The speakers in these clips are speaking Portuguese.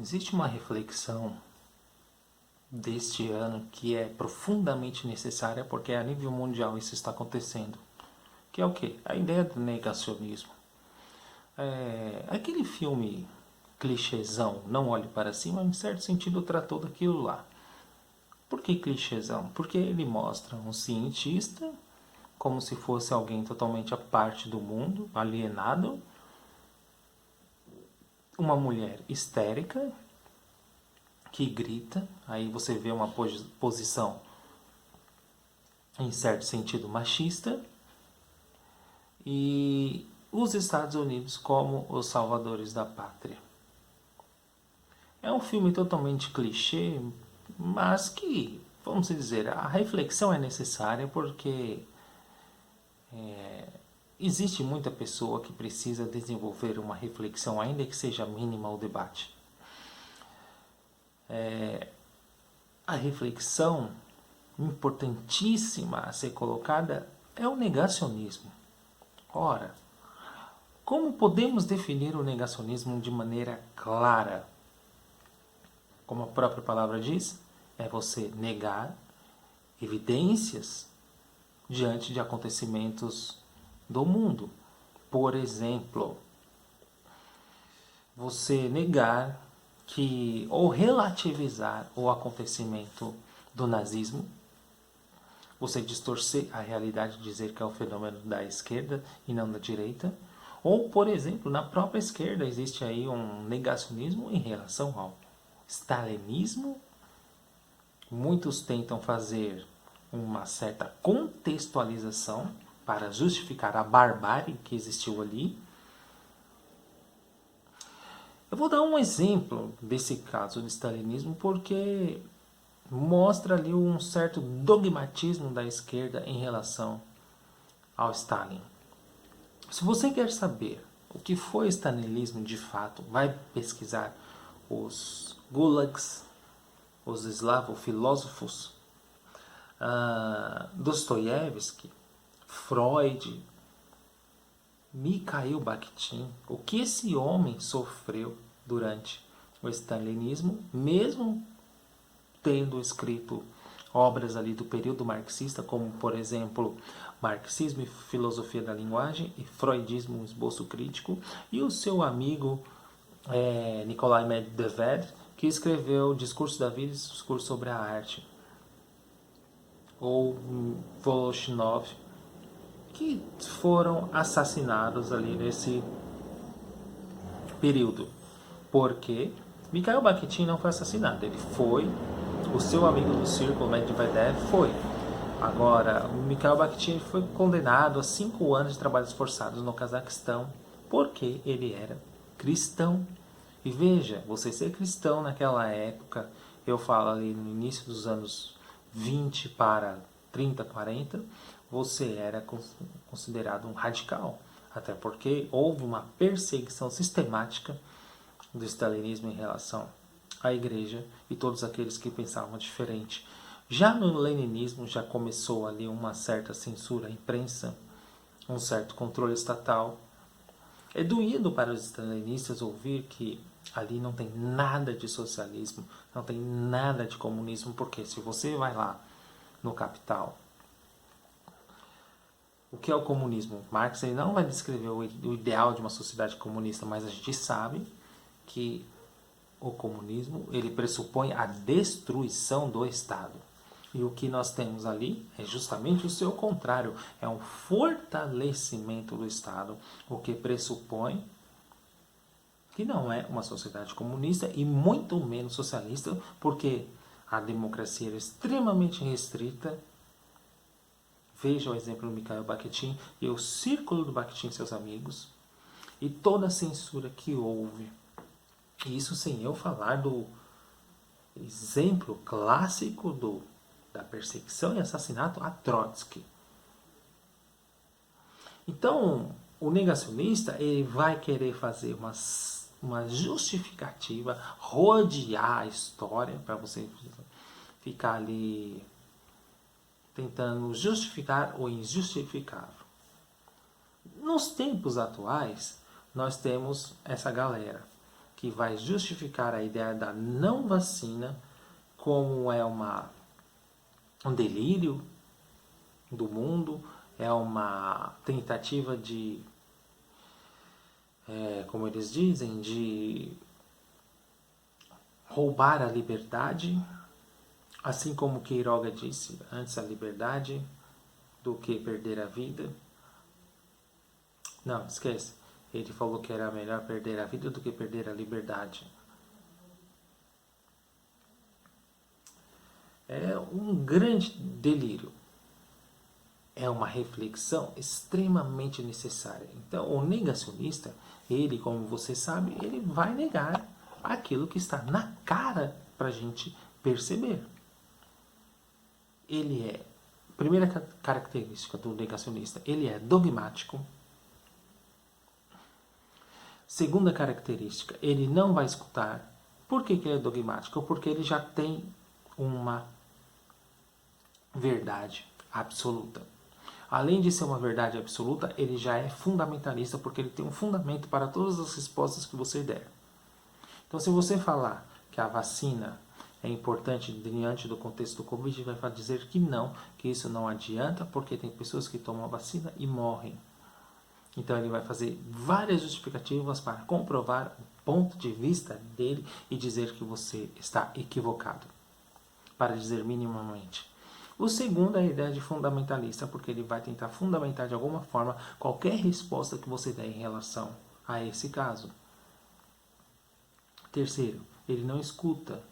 Existe uma reflexão deste ano que é profundamente necessária porque a nível mundial isso está acontecendo. Que é o quê? A ideia do negacionismo. Aquele filme clichêzão, Não Olhe Para Cima, em certo sentido tratou daquilo lá. Por que clichêzão? Porque ele mostra um cientista como se fosse alguém totalmente à parte do mundo, alienado, uma mulher histérica que grita, aí você vê uma posição em certo sentido machista, e os Estados Unidos como os salvadores da pátria. É um filme totalmente clichê, mas que, vamos dizer, a reflexão é necessária porque existe muita pessoa que precisa desenvolver uma reflexão, ainda que seja mínima, ao debate. A reflexão importantíssima a ser colocada é o negacionismo. Ora, como podemos definir o negacionismo de maneira clara? Como a própria palavra diz, é você negar evidências diante de acontecimentos do mundo. Por exemplo, você negar que ou relativizar o acontecimento do nazismo, você distorcer a realidade e dizer que é um fenômeno da esquerda e não da direita, ou, por exemplo, na própria esquerda existe aí um negacionismo em relação ao stalinismo. Muitos tentam fazer uma certa contextualização para justificar a barbárie que existiu ali. Eu vou dar um exemplo desse caso do stalinismo porque mostra ali um certo dogmatismo da esquerda em relação ao Stalin. Se você quer saber o que foi stalinismo de fato, vai pesquisar os gulags, os eslavofilósofos, Dostoiévski, Freud, Mikhail Bakhtin, o que esse homem sofreu durante o stalinismo, mesmo tendo escrito obras ali do período marxista, como por exemplo Marxismo e Filosofia da Linguagem e Freudismo, um esboço crítico, e o seu amigo Nikolai Medvedev, que escreveu Discurso da Vida e Discurso sobre a Arte, ou Voloshinov, que foram assassinados ali nesse período. Porque Mikhail Bakhtin não foi assassinado, ele foi, o seu amigo do círculo, Medvedev, foi. Agora, o Mikhail Bakhtin foi condenado a 5 anos de trabalhos forçados no Cazaquistão, porque ele era cristão. E veja, você ser cristão naquela época, eu falo ali no início dos anos 20 para 30, 40, você era considerado um radical. Até porque houve uma perseguição sistemática do stalinismo em relação à igreja e todos aqueles que pensavam diferente. Já no leninismo já começou ali uma certa censura à imprensa, um certo controle estatal. É doído para os stalinistas ouvir que ali não tem nada de socialismo, não tem nada de comunismo, porque se você vai lá no Capital, o que é o comunismo? Marx ele não vai descrever o ideal de uma sociedade comunista, mas a gente sabe que o comunismo ele pressupõe a destruição do Estado. E o que nós temos ali é justamente o seu contrário, é um fortalecimento do Estado, o que pressupõe que não é uma sociedade comunista e muito menos socialista, porque a democracia era extremamente restrita. Veja o exemplo do Mikhail Bakhtin e o círculo do Bakhtin e seus amigos, e toda a censura que houve. Isso sem eu falar do exemplo clássico da perseguição e assassinato a Trotsky. Então, o negacionista ele vai querer fazer uma justificativa, rodear a história para você ficar ali tentando justificar o injustificável. Nos tempos atuais, nós temos essa galera que vai justificar a ideia da não vacina como um delírio do mundo, é uma tentativa de, como eles dizem, de roubar a liberdade, assim como Queiroga disse, antes a liberdade do que perder a vida. Não, esquece. Ele falou que era melhor perder a vida do que perder a liberdade. É um grande delírio. É uma reflexão extremamente necessária. Então, o negacionista, ele, como você sabe, ele vai negar aquilo que está na cara para a gente perceber. Ele é, primeira característica do negacionista, ele é dogmático. Segunda característica, ele não vai escutar. Por que ele é dogmático? Porque ele já tem uma verdade absoluta. Além de ser uma verdade absoluta, ele já é fundamentalista, porque ele tem um fundamento para todas as respostas que você der. Então, se você falar que a vacina é importante diante do contexto do Covid, ele vai dizer que não, que isso não adianta, porque tem pessoas que tomam a vacina e morrem. Então, ele vai fazer várias justificativas para comprovar o ponto de vista dele e dizer que você está equivocado, para dizer minimamente. O segundo é a ideia de fundamentalista, porque ele vai tentar fundamentar de alguma forma qualquer resposta que você der em relação a esse caso. Terceiro, ele não escuta,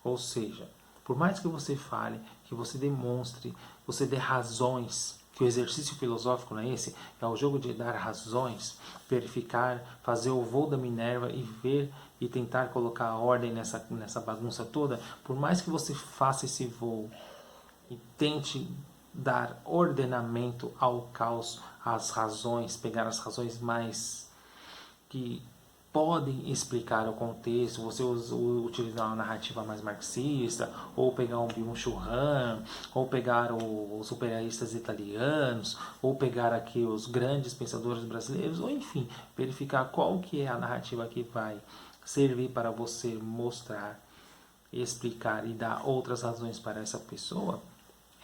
ou seja, por mais que você fale, que você demonstre, você dê razões, que o exercício filosófico não é esse, é o jogo de dar razões, verificar, fazer o voo da Minerva e ver e tentar colocar a ordem nessa bagunça toda, por mais que você faça esse voo e tente dar ordenamento ao caos, às razões, pegar as razões mais que podem explicar o contexto, você utilizar uma narrativa mais marxista, ou pegar um Byung-Chul Han, ou pegar os superaístas italianos, ou pegar aqui os grandes pensadores brasileiros, ou enfim, verificar qual que é a narrativa que vai servir para você mostrar, explicar e dar outras razões para essa pessoa.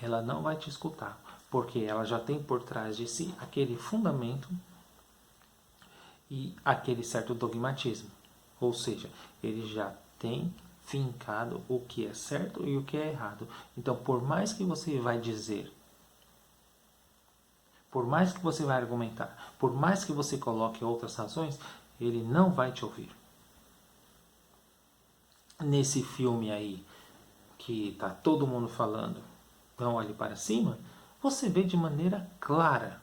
Ela não vai te escutar, porque ela já tem por trás de si aquele fundamento e aquele certo dogmatismo. Ou seja, ele já tem fincado o que é certo e o que é errado. Então, por mais que você vai dizer, por mais que você vai argumentar, por mais que você coloque outras razões, ele não vai te ouvir. Nesse filme aí, que está todo mundo falando, não olhe para cima, você vê de maneira clara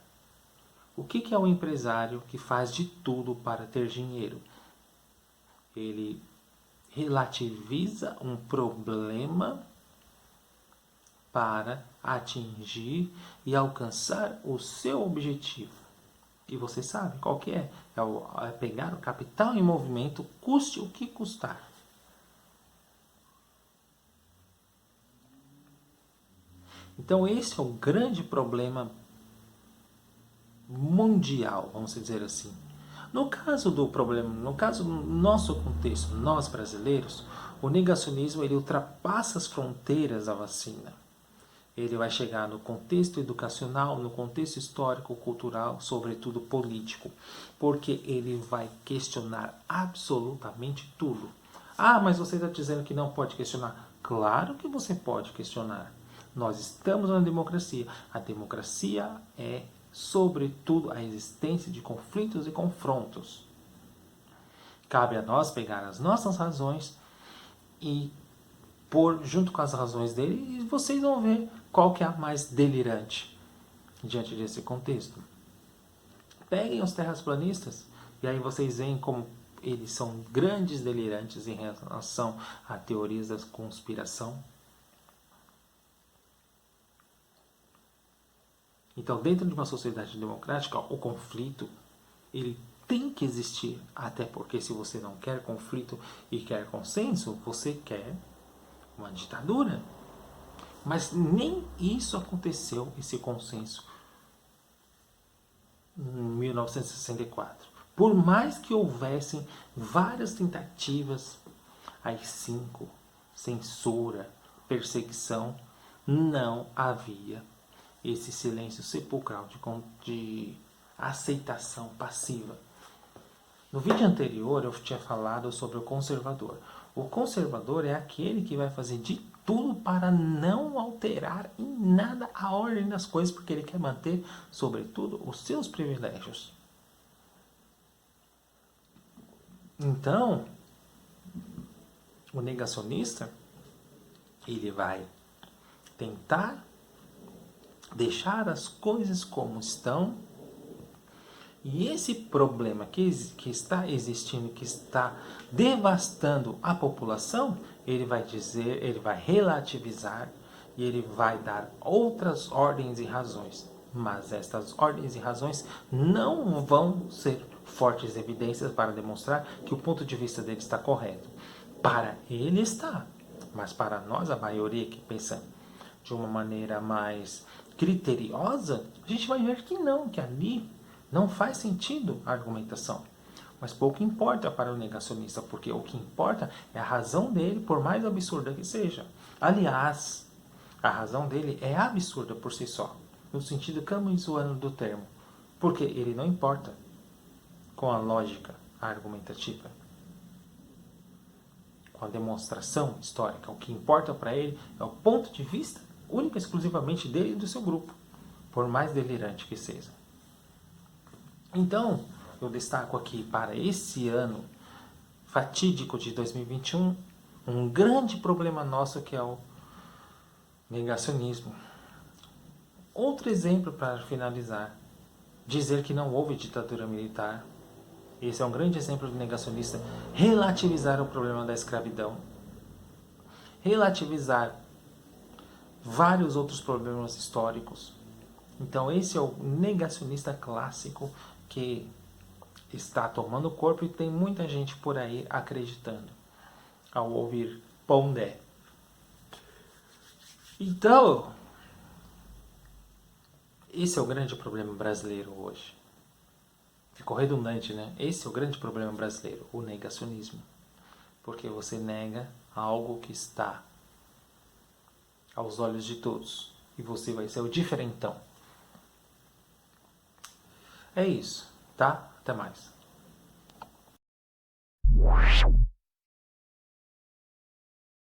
o que é o empresário que faz de tudo para ter dinheiro. Ele relativiza um problema para atingir e alcançar o seu objetivo. E você sabe qual que é? É pegar o capital em movimento, custe o que custar. Então esse é o grande problema mundial, vamos dizer assim. No caso do problema, no caso do nosso contexto, nós brasileiros, o negacionismo ele ultrapassa as fronteiras da vacina. Ele vai chegar no contexto educacional, no contexto histórico, cultural, sobretudo político, porque ele vai questionar absolutamente tudo. Ah, mas você está dizendo que não pode questionar. Claro que você pode questionar. Nós estamos na democracia. A democracia é, sobretudo, a existência de conflitos e confrontos. Cabe a nós pegar as nossas razões e pôr junto com as razões dele, e vocês vão ver qual que é a mais delirante diante desse contexto. Peguem os terraplanistas e aí vocês veem como eles são grandes delirantes em relação a teorias da conspiração. Então, dentro de uma sociedade democrática, o conflito ele tem que existir, até porque se você não quer conflito e quer consenso, você quer uma ditadura. Mas nem isso aconteceu, esse consenso, em 1964. Por mais que houvessem várias tentativas, AI-5, censura, perseguição, não havia esse silêncio sepulcral de aceitação passiva. No vídeo anterior eu tinha falado sobre o conservador. O conservador é aquele que vai fazer de tudo para não alterar em nada a ordem das coisas, porque ele quer manter, sobretudo, os seus privilégios. Então, o negacionista, ele vai tentar deixar as coisas como estão, e esse problema que está existindo, que está devastando a população, ele vai dizer, ele vai relativizar e ele vai dar outras ordens e razões. Mas estas ordens e razões não vão ser fortes evidências para demonstrar que o ponto de vista dele está correto. Para ele está, mas para nós, a maioria que pensa de uma maneira mais criteriosa, a gente vai ver que não, que ali não faz sentido a argumentação. Mas pouco importa para o negacionista, porque o que importa é a razão dele, por mais absurda que seja. Aliás, a razão dele é absurda por si só, no sentido camisoano do termo, porque ele não importa com a lógica argumentativa, com a demonstração histórica. O que importa para ele é o ponto de vista único e exclusivamente dele e do seu grupo, por mais delirante que seja. Então, eu destaco aqui para esse ano fatídico de 2021, um grande problema nosso que é o negacionismo. Outro exemplo para finalizar, dizer que não houve ditadura militar. Esse é um grande exemplo do negacionista. Relativizar o problema da escravidão. Relativizar vários outros problemas históricos. Então esse é o negacionista clássico que está tomando corpo e tem muita gente por aí acreditando ao ouvir Pondé. Então, esse é o grande problema brasileiro hoje. Ficou redundante, né? Esse é o grande problema brasileiro, o negacionismo. Porque você nega algo que está aos olhos de todos. E você vai ser o diferentão. É isso, tá? Até mais.